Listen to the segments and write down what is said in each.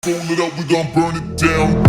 Roll it up, we gon' burn it down.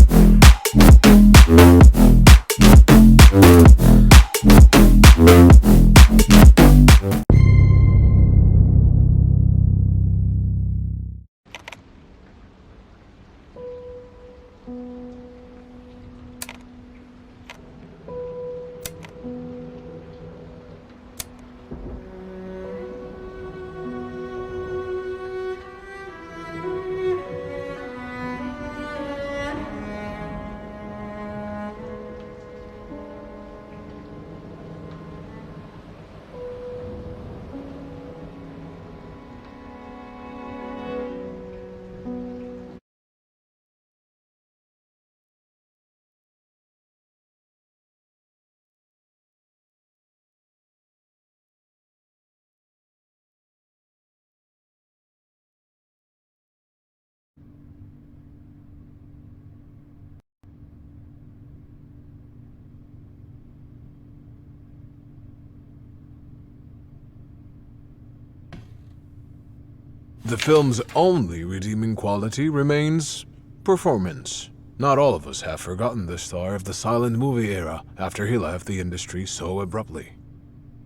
The film's only redeeming quality remains performance. Not all of us have forgotten the star of the silent movie era after he left the industry so abruptly.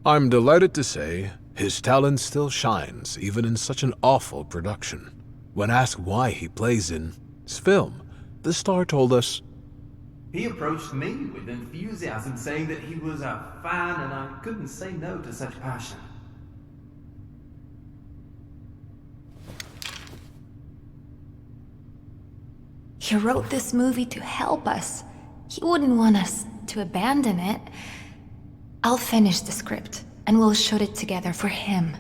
I'm delighted to say his talent still shines even in such an awful production. When asked why he plays in his film, the star told us, "He approached me with enthusiasm, saying that he was a fan and I couldn't say no to such passion." He wrote this movie to help us. He wouldn't want us to abandon it. I'll finish the script, and we'll shoot it together for him.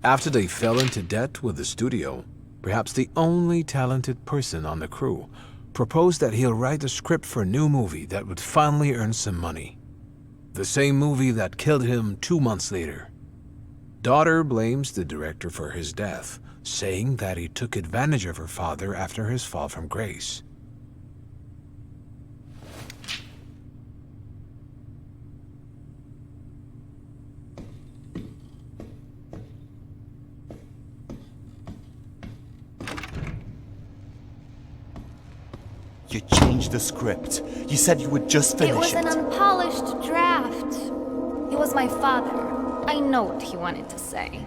after they fell into debt with the studio, perhaps the only talented person on the crew proposed that he'll write a script for a new movie that would finally earn some money. The same movie that killed him 2 months later. Daughter blames the director for his death, saying that he took advantage of her father after his fall from grace. You changed the script. You said you would just finish it. It was an unpolished draft. He was my father. I know what he wanted to say.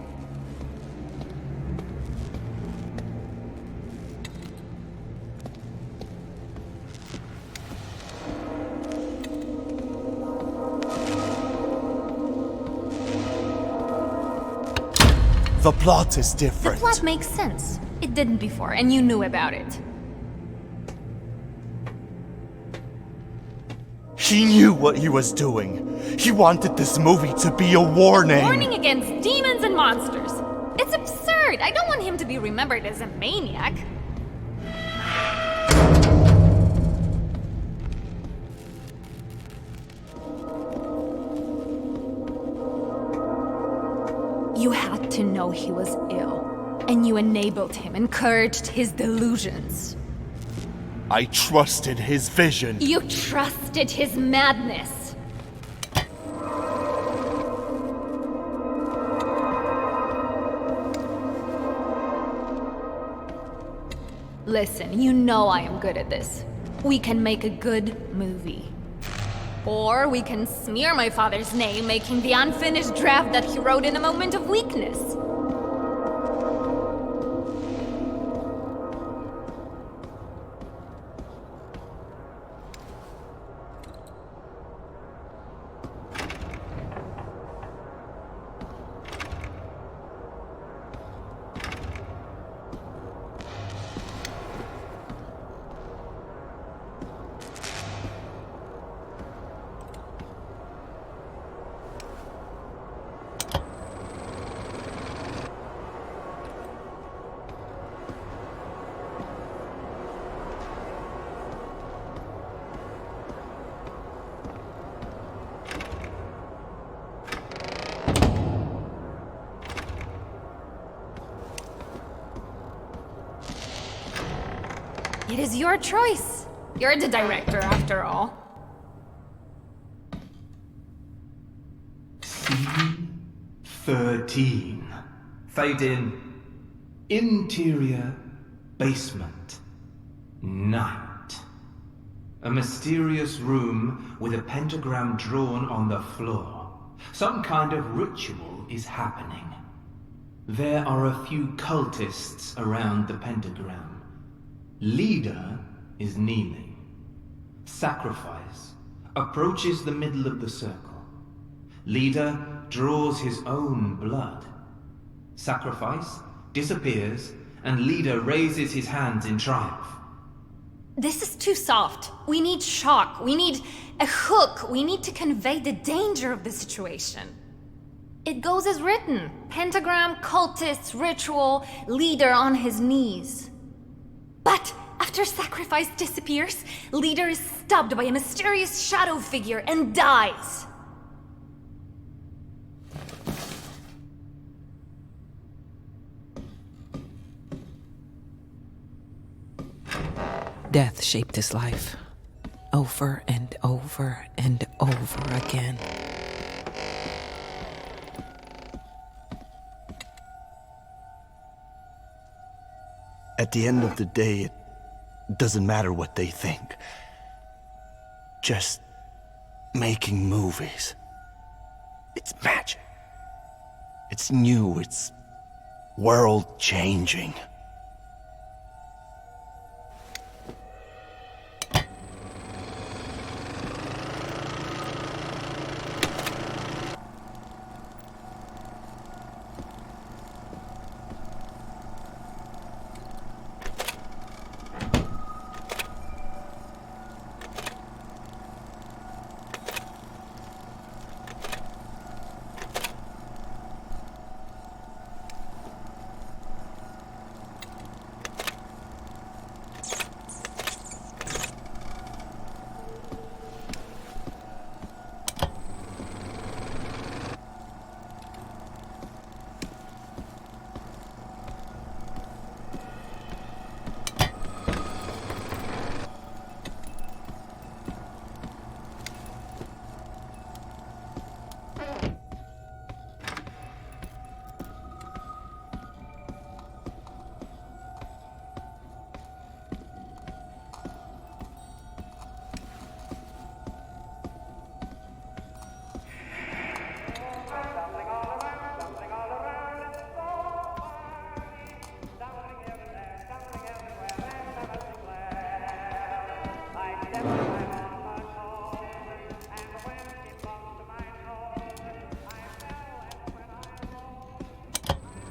The plot is The different. plot makes sense. It didn't before, and you knew about it. He knew what he was doing. He wanted this movie to be a warning. Warning against demons and monsters. It's absurd. I don't want him to be remembered as a maniac. You had to know he was ill, and you enabled him, encouraged his delusions. I trusted his vision. You trusted his madness. Listen, you know I am good at this. We can make a good movie. Or we can smear my father's name, making the unfinished draft that he wrote in a moment of weakness. It is your choice. You're the director, after all. C13. Fade in. Interior basement. Night. A mysterious room with a pentagram drawn on the floor. Some kind of ritual is happening. There are a few cultists around the pentagram. Leader is kneeling. Sacrifice approaches the middle of the circle. Leader draws his own blood. Sacrifice disappears, and Leader raises his hands in triumph. This is too soft. We need shock. We need a hook. We need to convey the danger of the situation. It goes as written. Pentagram, cultists, ritual, Leader on his knees. But after Sacrifice disappears, Leader is stabbed by a mysterious shadow figure and dies. Death shaped his life, over and over and over again. At the end of the day, it doesn't matter what they think. Just making movies. It's magic. It's new, it's world-changing.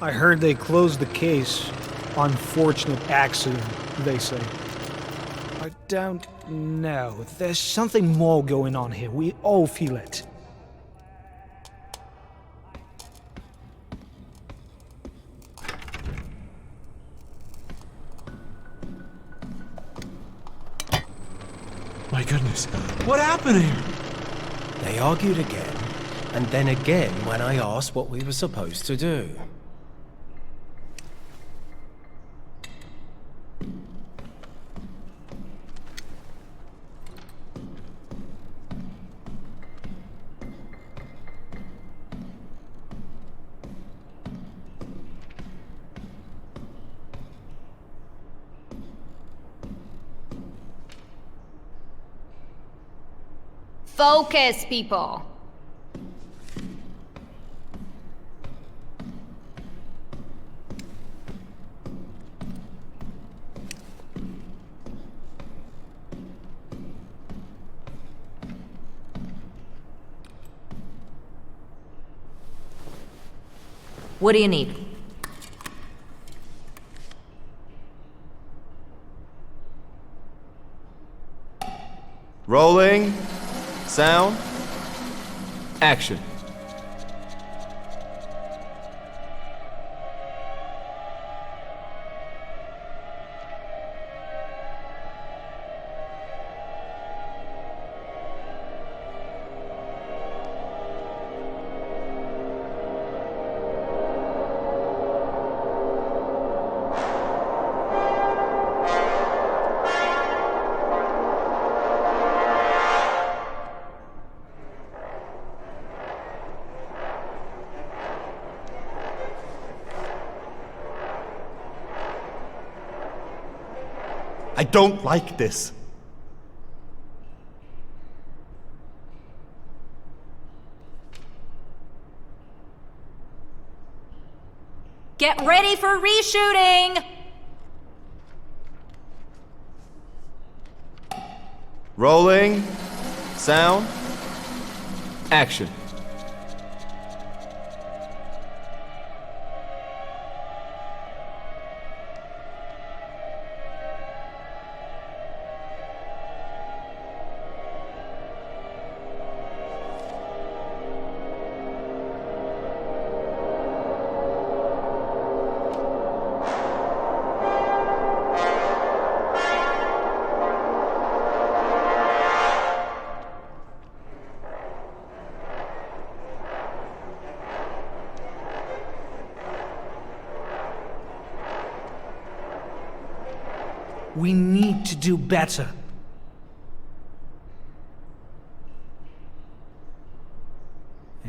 I heard they closed the case. Unfortunate accident, they say. I don't know. There's something more going on here. We all feel it. My goodness, what happened here? They argued again, and then again when I asked what we were supposed to do. Focus, people. What do you need? Rolling. Sound. Action. don't like this. Get ready for reshooting! Rolling. Sound. Action. We need to do better.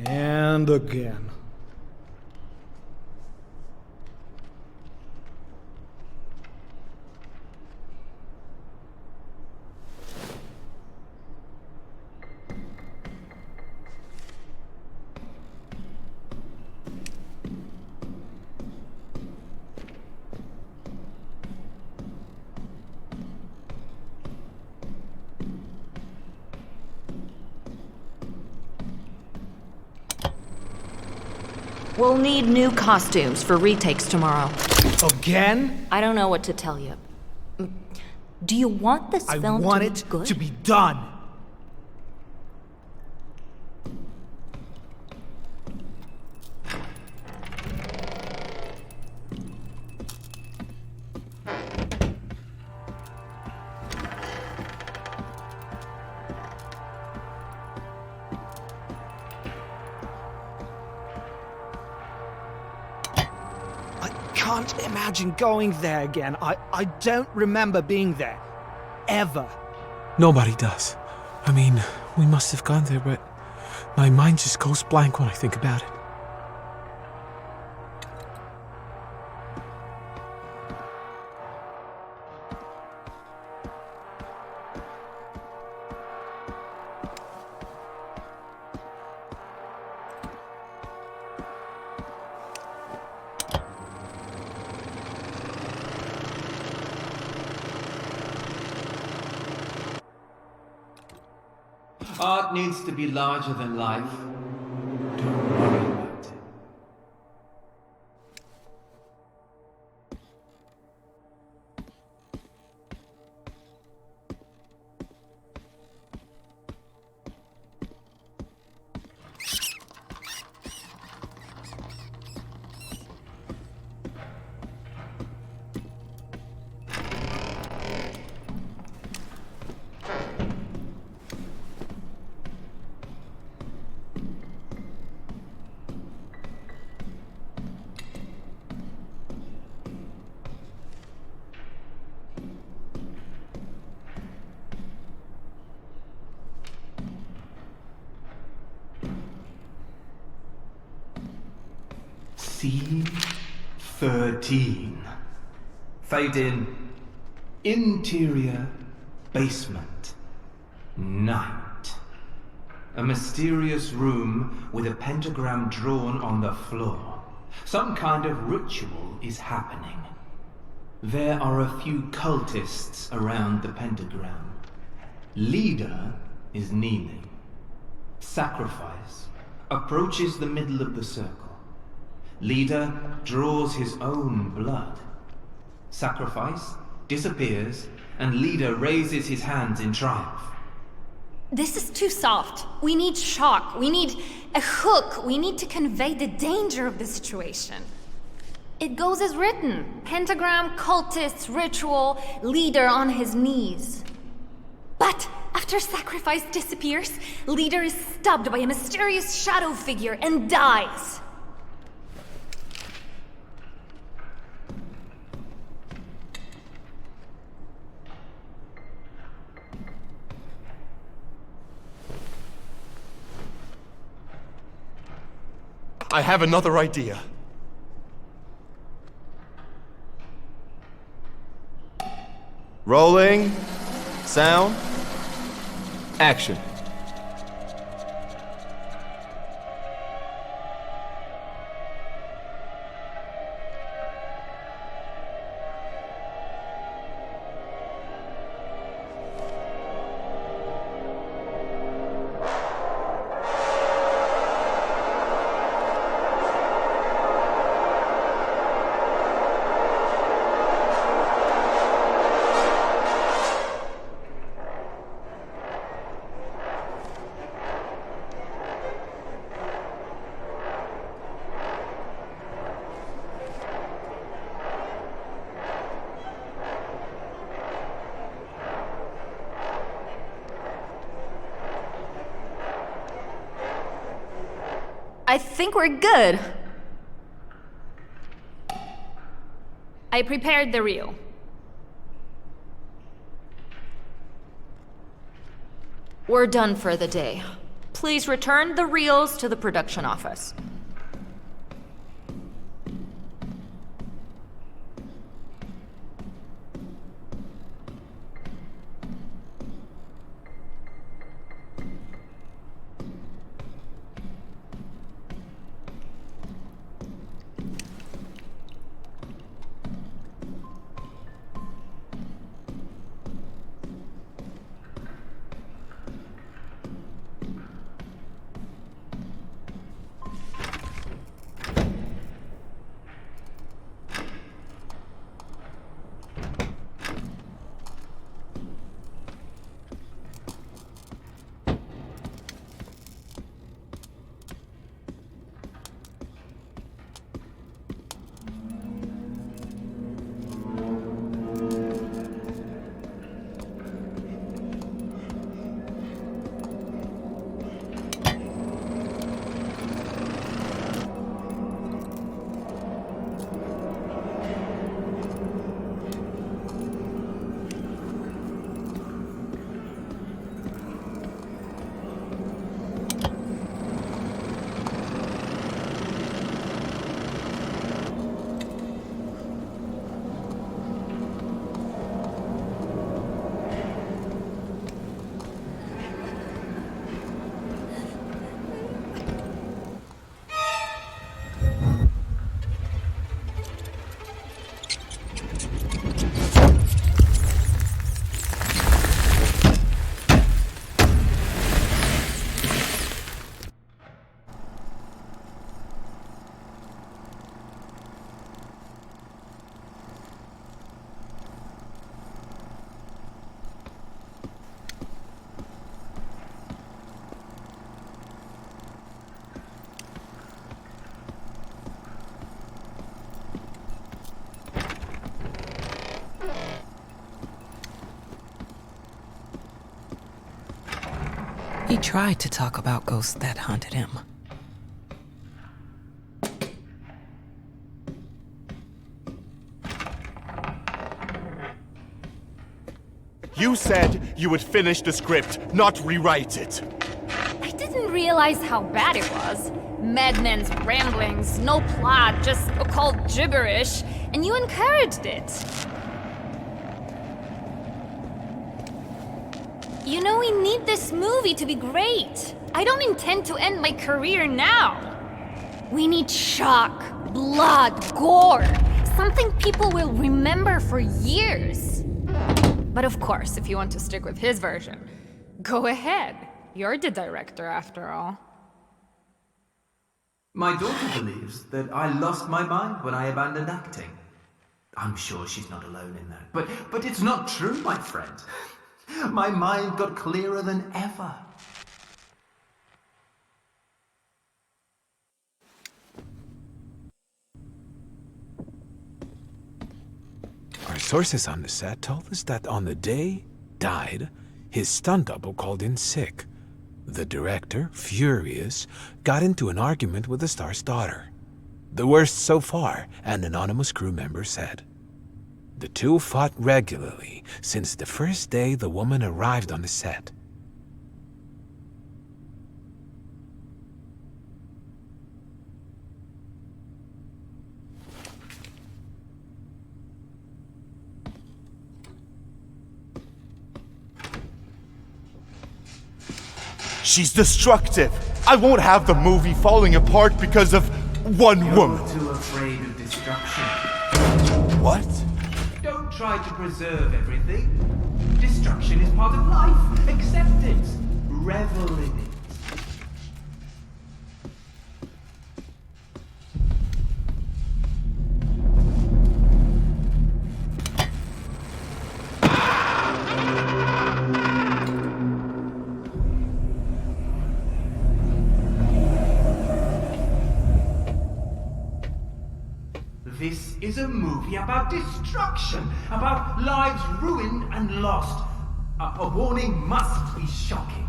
And again. We'll need new costumes for retakes tomorrow. Again? I don't know what to tell you. Do you want this film to be good? I want it to be done. I can't imagine going there again. I don't remember being there. Ever. Nobody does. I mean, we must have gone there, but my mind just goes blank when I think about it. Art needs to be larger than life. Don't worry about it. Scene 13. Fade in. Interior basement. Night. A mysterious room with a pentagram drawn on the floor. Some kind of ritual is happening. There are a few cultists around the pentagram. Leader is kneeling. Sacrifice approaches the middle of the circle. Leader draws his own blood. Sacrifice disappears, and Leader raises his hands in triumph. This is too soft. We need shock. We need a hook. We need to convey the danger of the situation. It goes as written. Pentagram, cultists, ritual, Leader on his knees. But after Sacrifice disappears, Leader is stabbed by a mysterious shadow figure and dies. I have another idea. Rolling. Sound. Action. I think we're good. I prepared the reel. We're done for the day. Please return the reels to the production office. He tried to talk about ghosts that haunted him. You said you would finish the script, not rewrite it. I didn't realize how bad it was. Madman's ramblings, no plot, just occult gibberish, and you encouraged it. You know, we need this movie to be great. I don't intend to end my career now. We need shock, blood, gore. Something people will remember for years. But of course, if you want to stick with his version, go ahead. You're the director, after all. My daughter believes that I lost my mind when I abandoned acting. I'm sure she's not alone in that. But it's not true, my friend. My mind got clearer than ever. Our sources on the set told us that on the day died, his stunt double called in sick. The director, furious, got into an argument with the star's daughter. The worst so far, an anonymous crew member said. The two fought regularly since the first day the woman arrived on the set. She's destructive. I won't have the movie falling apart because of one woman. You're too afraid of destruction. What? Don't try to preserve everything. Destruction is part of life. Accept it. Revel in it. This is a movie about destruction, about lives ruined and lost. A warning must be shocking.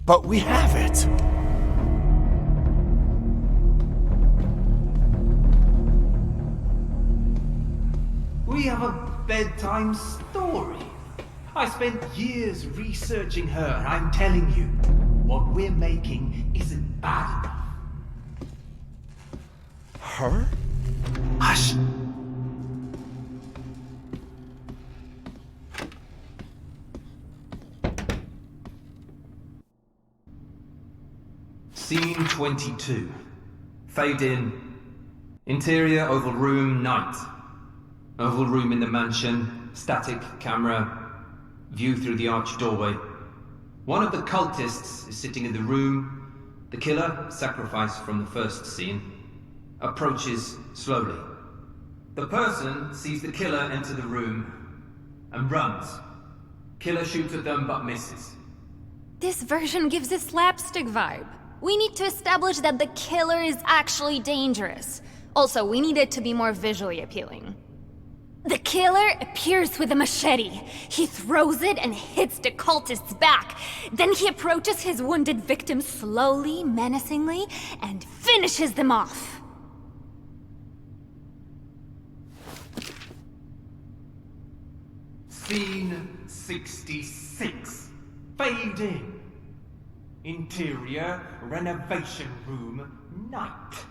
But we have it. We have a bedtime story. I spent years researching her, and I'm telling you, what we're making isn't bad enough. Her? Hush! Scene 22. Fade in. Interior oval room, night. Oval room in the mansion, static camera, view through the arched doorway. One of the cultists is sitting in the room. The killer, sacrificed from the first scene, approaches slowly. The person sees the killer enter the room and runs. Killer shoots at them but misses. This version gives a slapstick vibe. We need to establish that the killer is actually dangerous. Also, we need it to be more visually appealing. The killer appears with a machete. He throws it and hits the cultist's back. Then he approaches his wounded victim slowly, menacingly, and finishes them off. Scene 66. Fade in. Interior renovation room, night.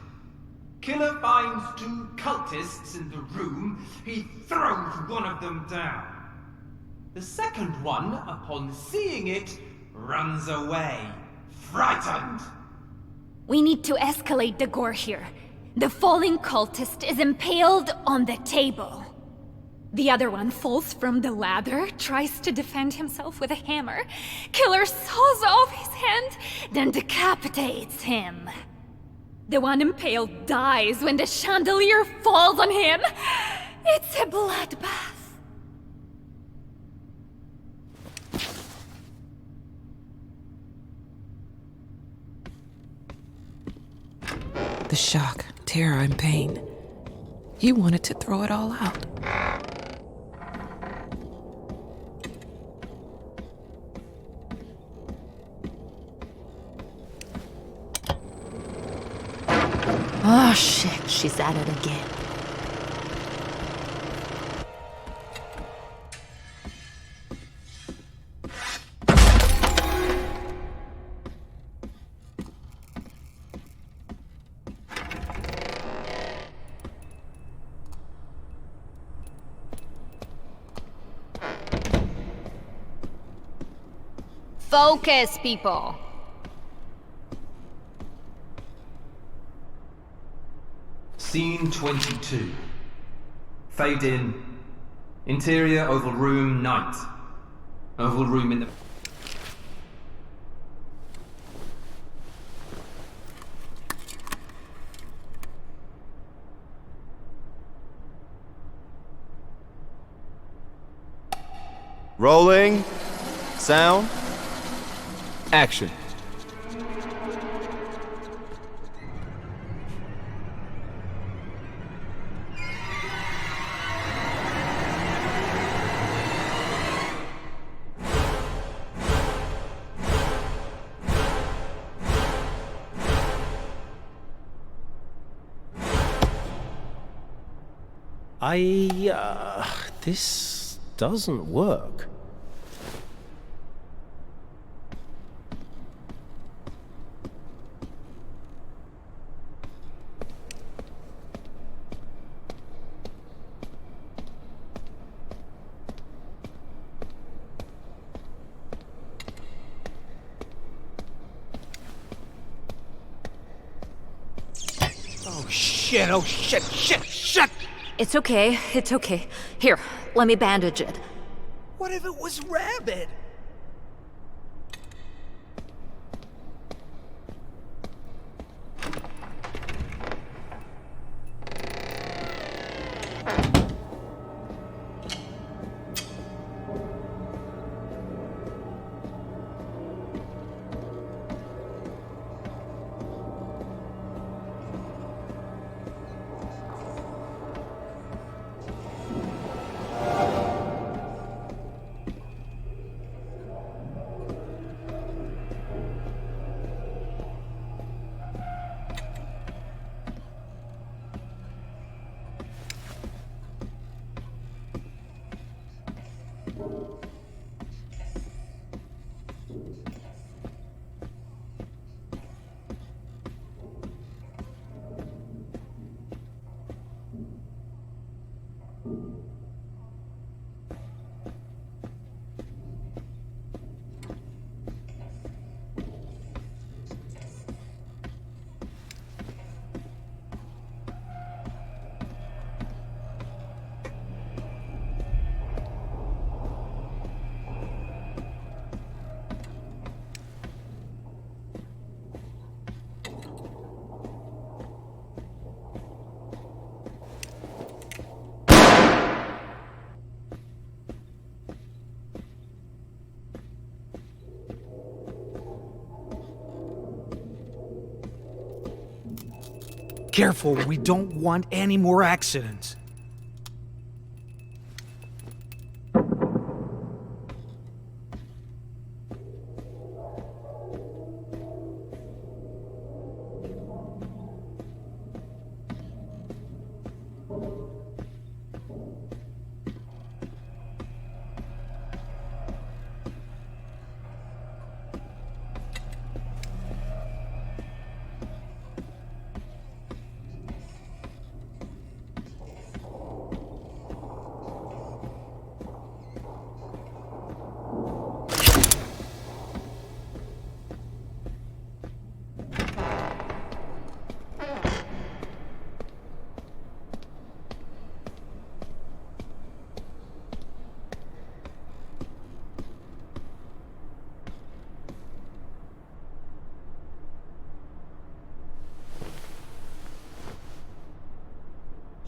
Killer finds two cultists in the room. He throws one of them down. The second one, upon seeing it, runs away, frightened. We need to escalate the gore here. The falling cultist is impaled on the table. The other one falls from the ladder, tries to defend himself with a hammer. Killer saws off his hand, then decapitates him. The one impaled dies when the chandelier falls on him. It's a bloodbath. The shock, terror, and pain. You wanted to throw it all out. Oh shit, she's at it again. Focus, people. Scene 22. Fade in. Interior oval room, night. Oval room in the... Rolling. Sound. Action. This doesn't work. shit, oh shit, shit, shit! It's okay, it's okay. Here, let me bandage it. What if it was rabid? Careful, we don't want any more accidents.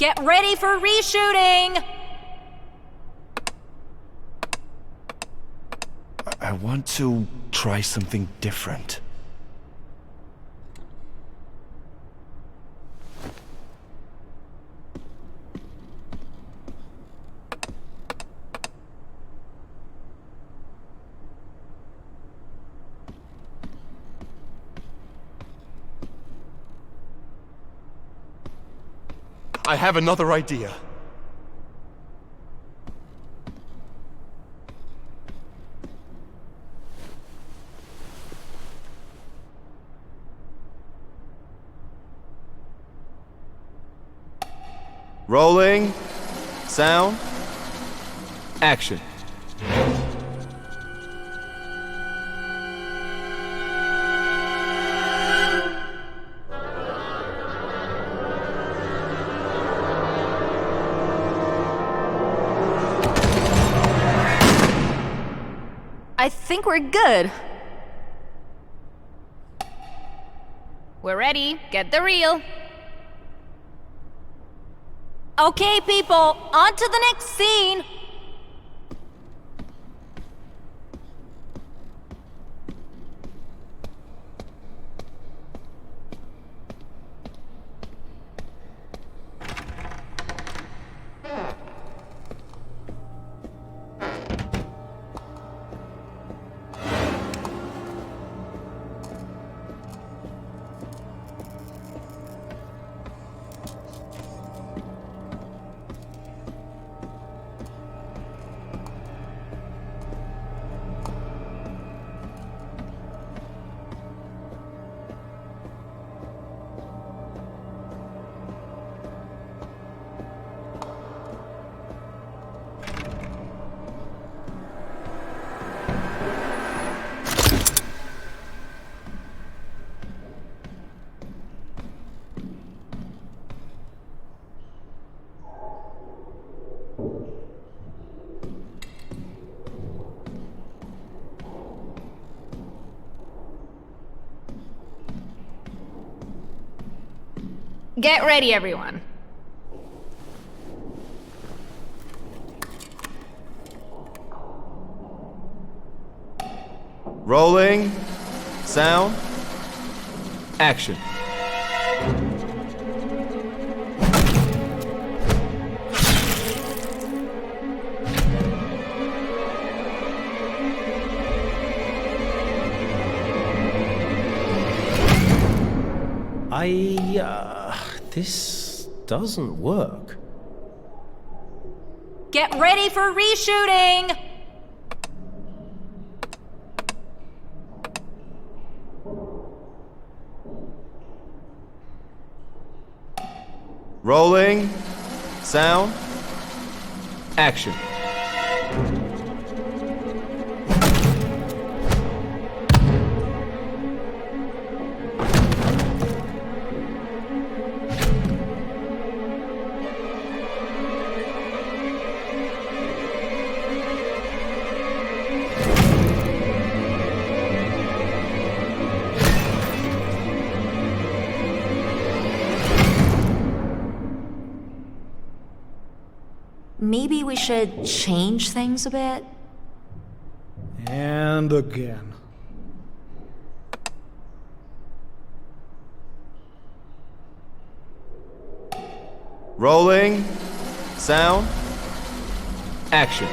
Get ready for reshooting! I want to try something different. I have another idea. Rolling. Sound. Action. I think we're good. We're ready. Get the reel. Okay, people, on to the next scene. Get ready, everyone. Rolling. Sound. Action. This doesn't work. Get ready for reshooting! Rolling. Sound. Action. Maybe we should change things a bit? And again. Rolling. Sound. Action.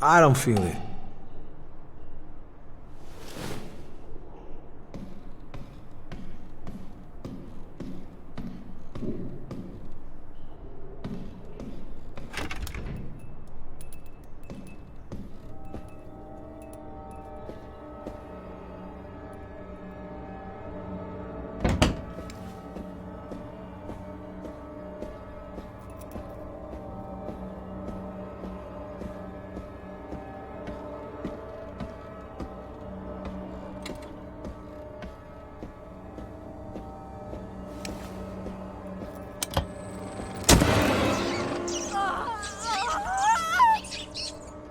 I don't feel it.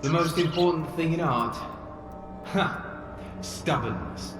The most important thing in art? Stubbornness.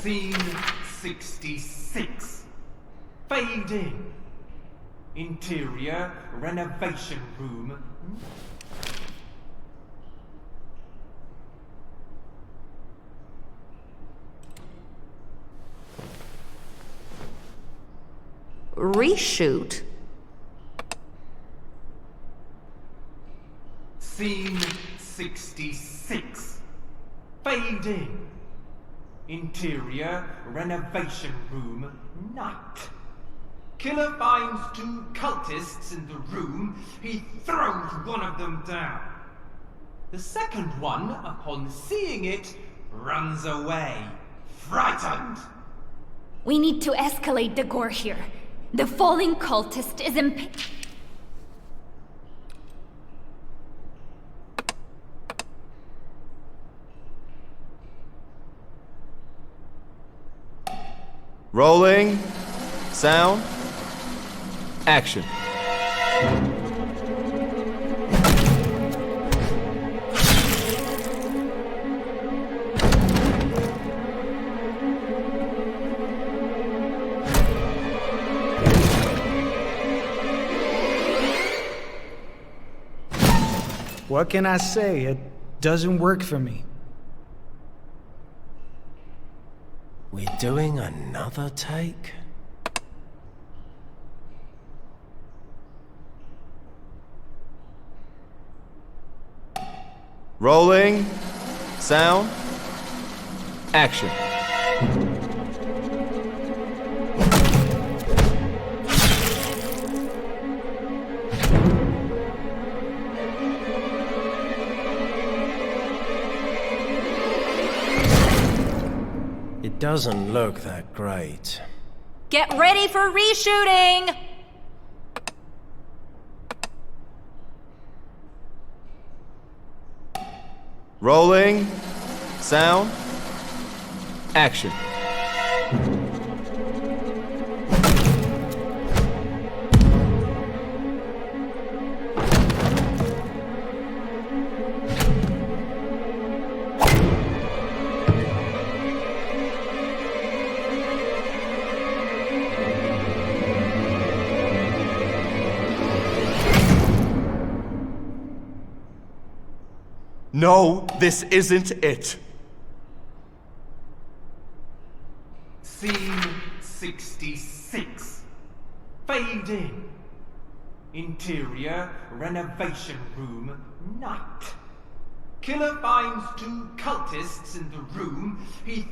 Scene 66. Fade in. Interior renovation room. Reshoot? Scene 66. Fade in. Interior renovation room. Night. Killer finds two cultists in the room. He throws one of them down. The second one, upon seeing it, runs away, frightened. We need to escalate the gore here. The falling cultist is Rolling. Sound. Action. What can I say? It doesn't work for me. We're doing another take? Rolling. Sound. Action. It doesn't look that great. Get ready for reshooting! Rolling. Sound. Action. No, this isn't it. Scene 66. Fade in. Interior renovation room, night. Killer finds 2 cultists in the room. He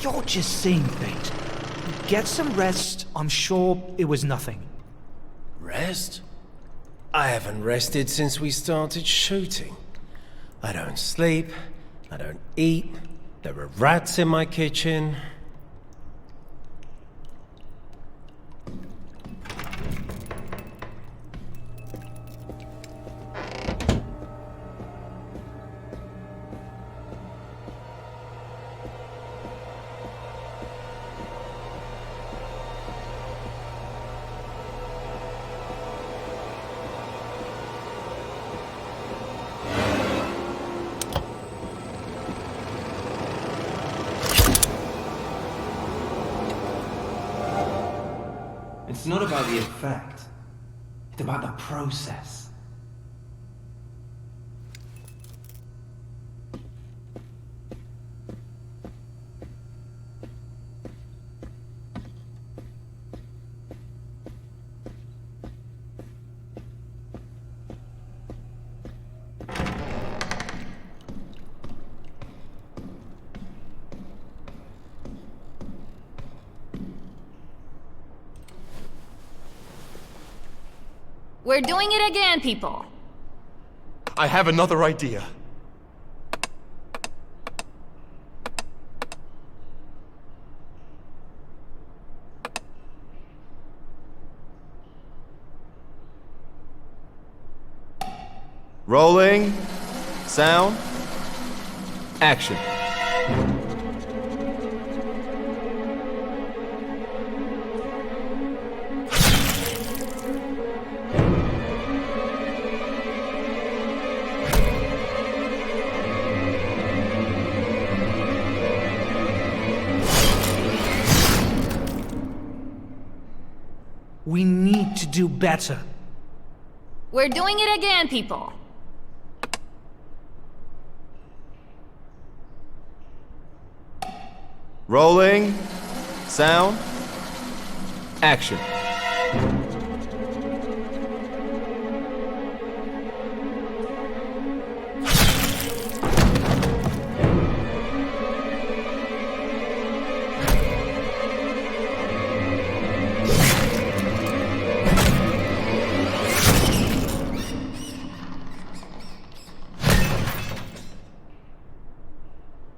You're just saying things. Get some rest. I'm sure it was nothing. Rest? I haven't rested since we started shooting. I don't sleep, I don't eat, there are rats in my kitchen. It's not about the effect. It's about the process. We're doing it again, people. I have another idea. Rolling. sound, action. We need to do better. We're doing it again, people. Rolling, sound, action.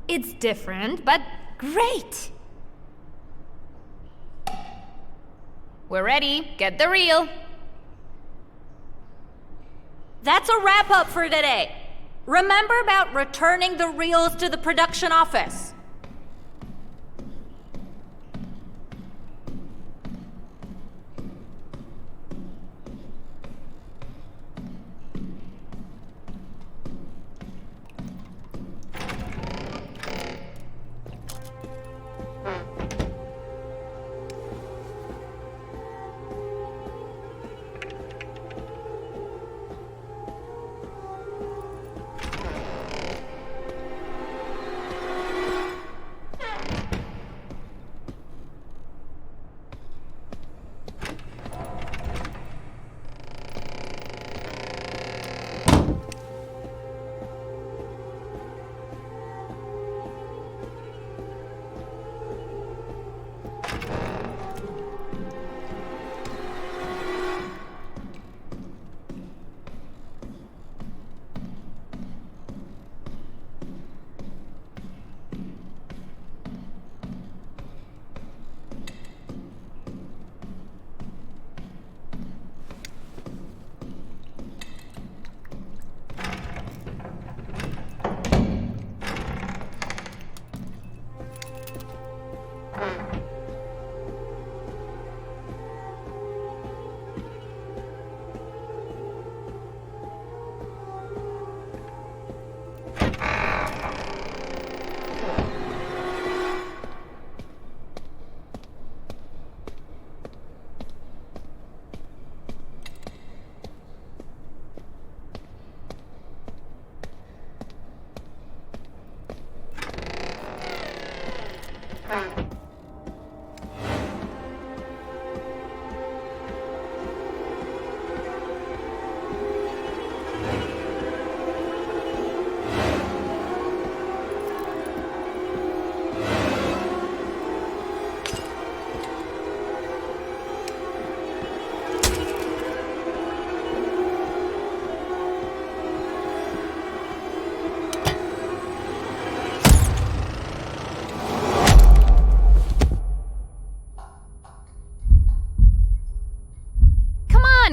It's different, but great. We're ready. Get the reel. That's a wrap-up for today. Remember about returning the reels to the production office.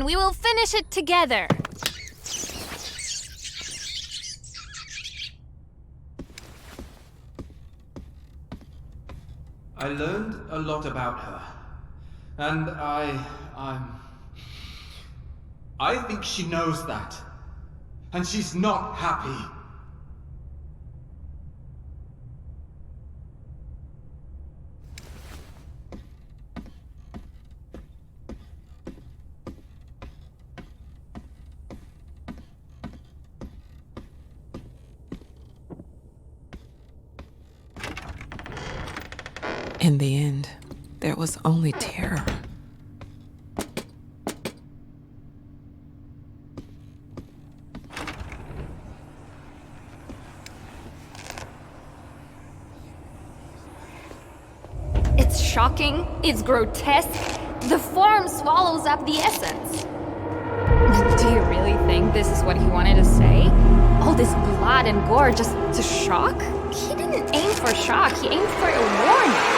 We will finish it together. I learned a lot about her. And I think she knows that. And she's not happy. In the end, there was only terror. It's shocking, it's grotesque. The form swallows up the essence. Do you really think this is what he wanted to say? All this blood and gore just to shock? He didn't aim for shock, he aimed for a warning.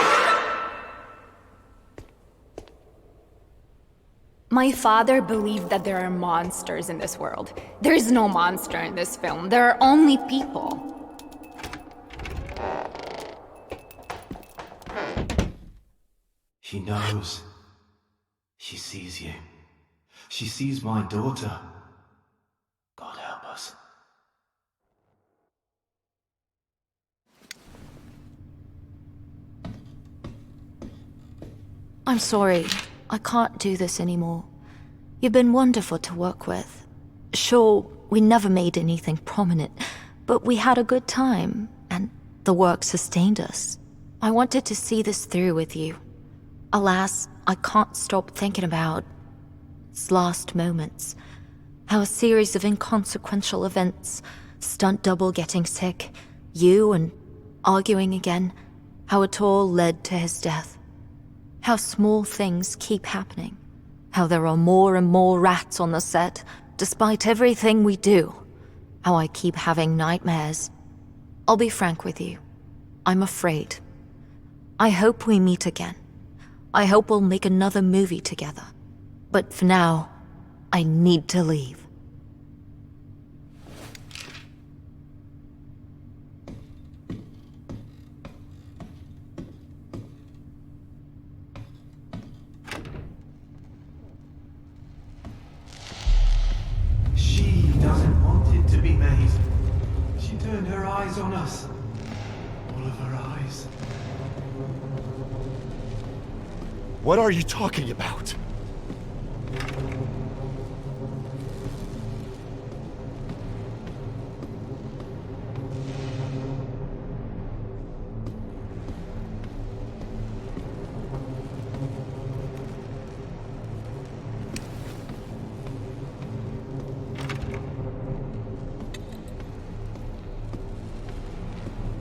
My father believed that there are monsters in this world. There is no monster in this film. There are only people. She knows. She sees you. She sees my daughter. God help us. I'm sorry. I can't do this anymore. You've been wonderful to work with. Sure, we never made anything prominent, but we had a good time, and the work sustained us. I wanted to see this through with you. Alas, I can't stop thinking about its last moments. How a series of inconsequential events, stunt double getting sick, you and arguing again, how it all led to his death. How small things keep happening. How there are more and more rats on the set, despite everything we do. How I keep having nightmares. I'll be frank with you. I'm afraid. I hope we meet again. I hope we'll make another movie together. But for now, I need to leave. She doesn't want it to be made. She turned her eyes on us. All of her eyes. What are you talking about?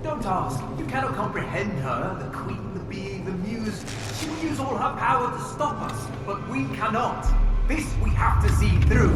Don't ask. You cannot comprehend her, the queen, the being, the muse. She will use all her power to stop us, but we cannot. This we have to see through.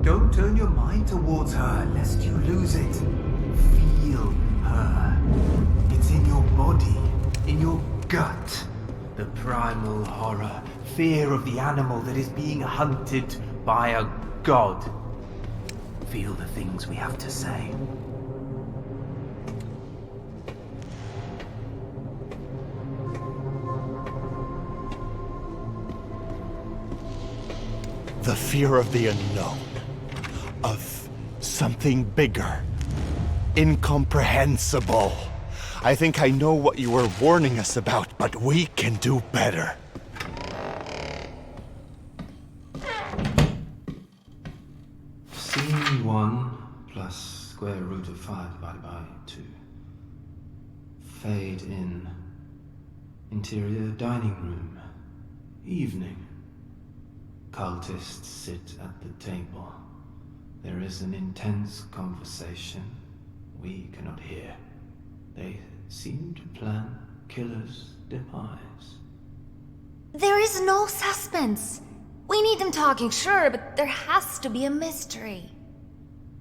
Don't turn your mind towards her, lest you lose it. Feel her. It's in your body, in your gut. The primal horror, fear of the animal that is being hunted by a god. Feel the things we have to say. The fear of the unknown. Of something bigger. Incomprehensible. I think I know what you were warning us about, but we can do better. Scene 1 plus square root of 5 divided by 2. Fade in. Interior dining room. Evening. Cultists sit at the table. There is an intense conversation we cannot hear. They seem to plan killer's demise. There is no suspense. We need them talking, sure, but there has to be a mystery.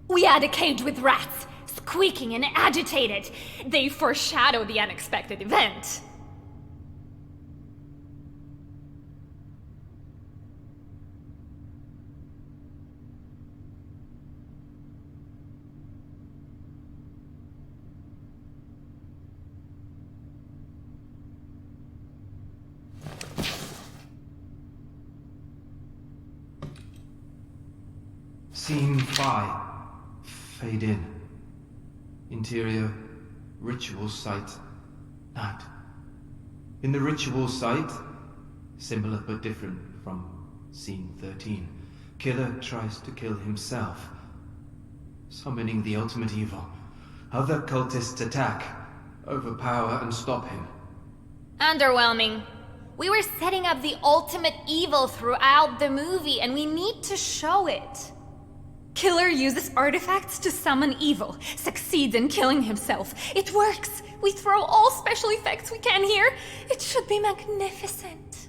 We had a cage with rats, squeaking and agitated. They foreshadow the unexpected event. Scene 5. Fade in. Interior, ritual site, night. In the ritual site, similar but different from scene 13, killer tries to kill himself, summoning the ultimate evil. Other cultists attack. overpower and stop him. Underwhelming. We were setting up the ultimate evil throughout the movie, and we need to show it. Killer uses artifacts to summon evil, succeeds in killing himself. It works! We throw all special effects we can here. It should be magnificent.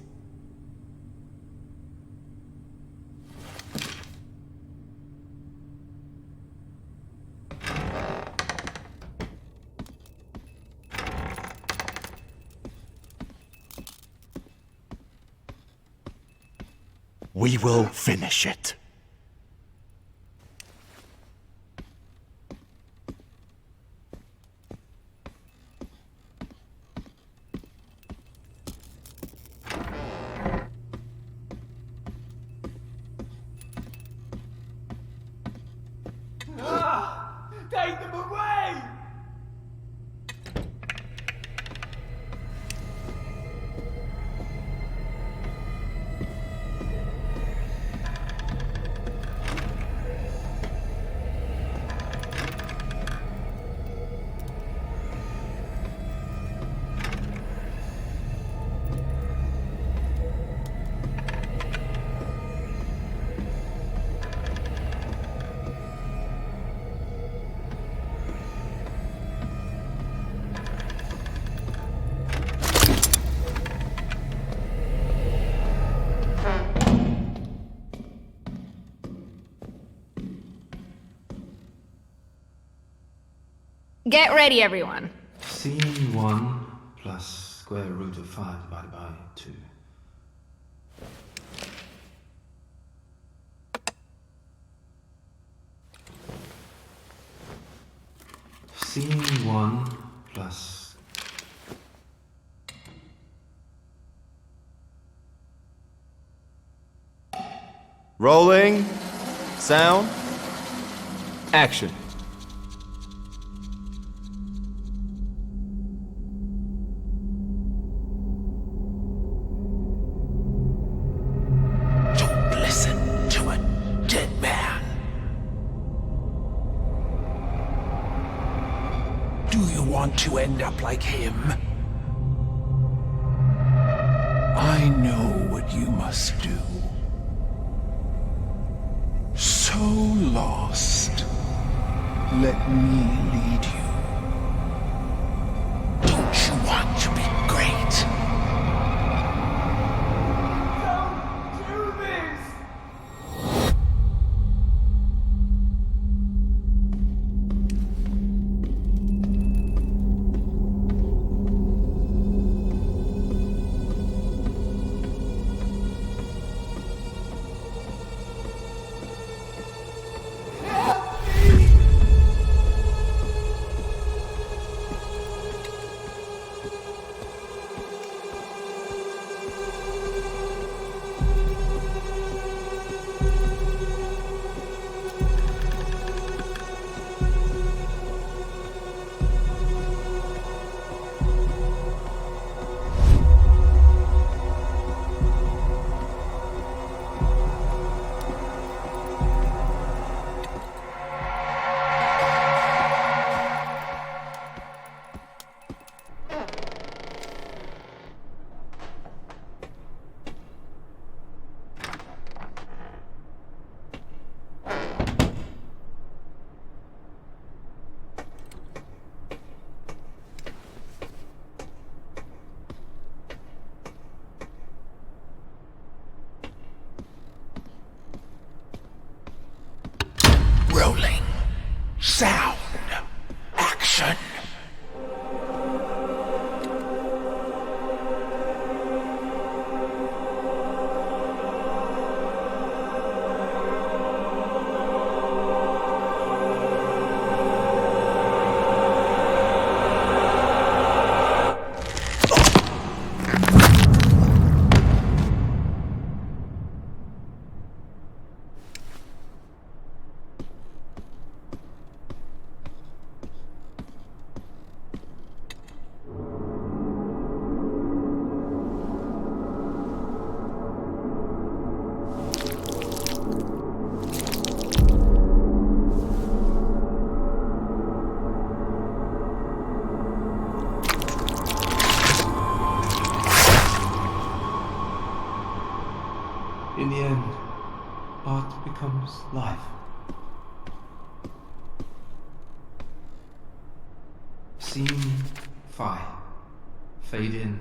We will finish it. Take them away! Get ready, everyone. Scene 1 plus square root of 5 divided by 2. Scene 1 plus... Rolling. Sound. Action. To end up like him. I know what you must do. So lost. Let me lead you. Don't you want to be great? Don't do this! In the end, art becomes life. Scene 5. Fade in.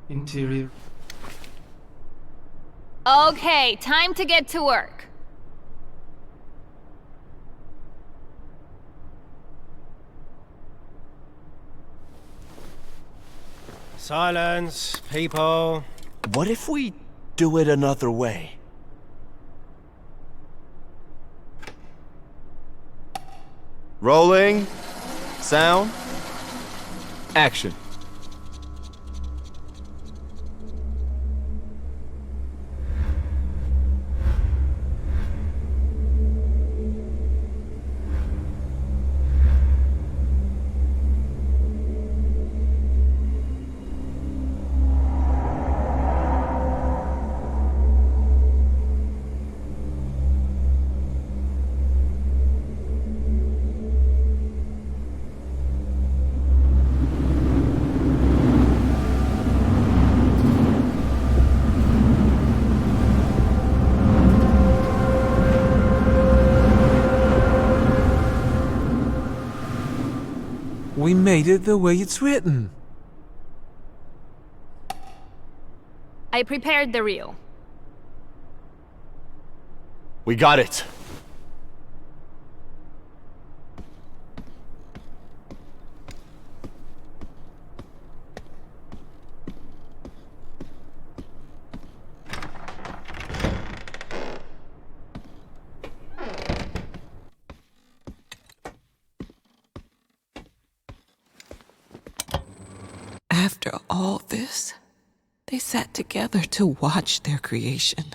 Interior. Okay, time to get to work. Silence, people. What if we do it another way? Rolling. Sound. Action. We made it the way it's written. I prepared the reel. We got it. After all this, they sat together to watch their creation.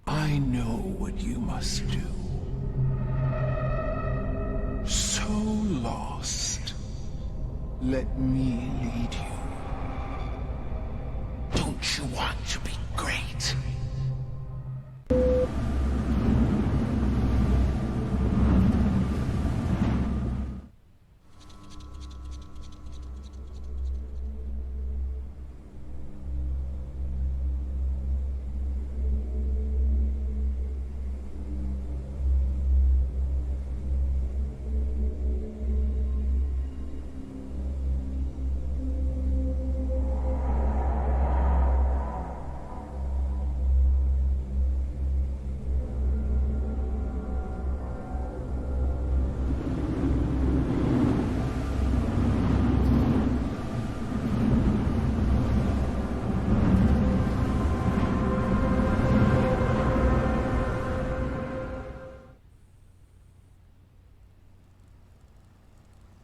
I know what you must do. So lost. Let me lead you. Don't you want to be great?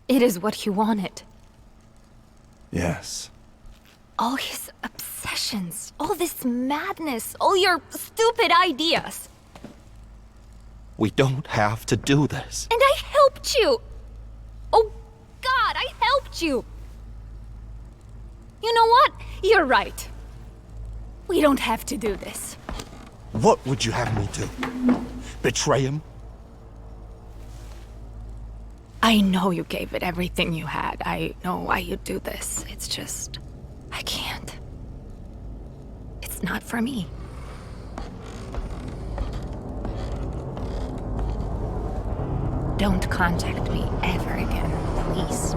It is what you wanted. Yes. All his obsessions, all this madness, all your stupid ideas. We don't have to do this. And I helped you! Oh, God, I helped you! You know what? You're right. We don't have to do this. What would you have me do? Betray him? I know you gave it everything you had. I know why you do this. It's just... I can't. It's not for me. Don't contact me ever again, please.